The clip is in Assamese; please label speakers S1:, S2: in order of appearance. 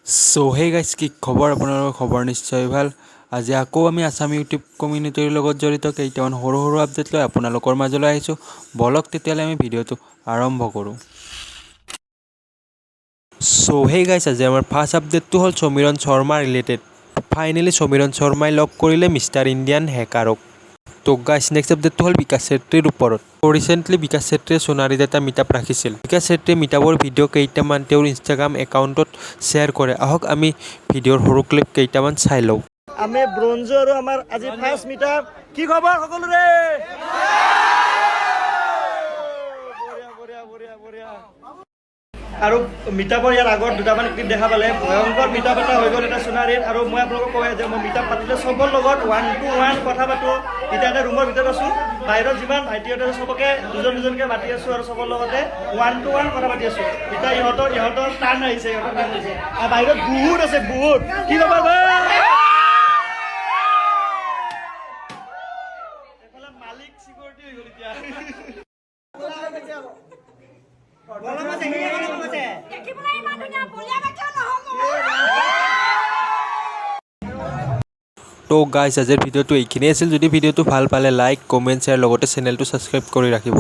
S1: হে গাইজ কি খবৰ আপোনালোকৰ খবৰ নিশ্চয় ভাল। আজি আকৌ আমি আছাম ইউটিউব কমিউনিটিৰ লগত জড়িত কেইটামান সৰু সৰু আপডেট লৈ আপোনালোকৰ মাজলৈ আহিছোঁ। বলক তেতিয়াহ'লে আমি ভিডিঅ'টো আৰম্ভ কৰোঁ। হে গাইজ আজি আমাৰ ফাৰ্ষ্ট আপডেটটো হ'ল সমীৰণ শৰ্মা ৰিলেটেড। ফাইনেলি সমীৰণ শৰ্মাই লগ কৰিলে মিষ্টাৰ ইণ্ডিয়ান হেকাৰক। তো গাইজ নেক্সট আপডেটটো হ'ল বিকাশ চেত্ৰীৰ ওপৰত। ৰিচেণ্টলি বিকাশ চেত্ৰীয়ে সোণাৰীত এটা মিটআপ ৰাখিছিল। বিকাশ চেত্ৰীয়ে মিটআপৰ ভিডিঅ' কেইটামান তেওঁৰ ইনষ্টাগ্ৰাম একাউণ্টত শ্বেয়াৰ কৰে। আহক আমি ভিডিঅ'ৰ সৰু ক্লিপ কেইটামান চাই লওঁ।
S2: আমি ব্ৰঞ্জো আৰু আমাৰ আজি ফাৰ্ষ্ট মিটআপ। কি খবৰ সকলোৰে? আৰু মিটআপৰ ইয়াৰ আগত দুটামান ক্লিপ দেখা পালে। ভয়ংকৰ মিটআপ এটা হৈ গ'ল এটা সোণাৰীত। আৰু মই আপোনালোকক কওঁ যে মই মিটআপ পাতিলে চবৰ লগত 1-to-1 কথা পাতোঁ। এতিয়া এটা ৰুমৰ ভিতৰত আছোঁ, বাহিৰত যিমান ভাইটিহঁতে চবকে দুজন দুজনকৈ মাতি আছোঁ আৰু চবৰ লগতে 1-to-1 কথা পাতি আছোঁ। এতিয়া ইহঁতৰ টাৰ্ণ আহিছে, আৰু বাহিৰত বহুত আছে, বহুত। কি খবৰ ভাই? এইফালে মালিক চিকিউৰিটি হৈ গ'ল এতিয়া।
S1: তো গাইজ আজিৰ ভিডিঅ'টো এইখিনিয়ে আছিল। যদি ভিডিঅ'টো ভাল পালে লাইক, কমেণ্ট, শ্বেয়াৰ লগতে চেনেলটো ছাবস্ক্ৰাইব কৰি ৰাখিব।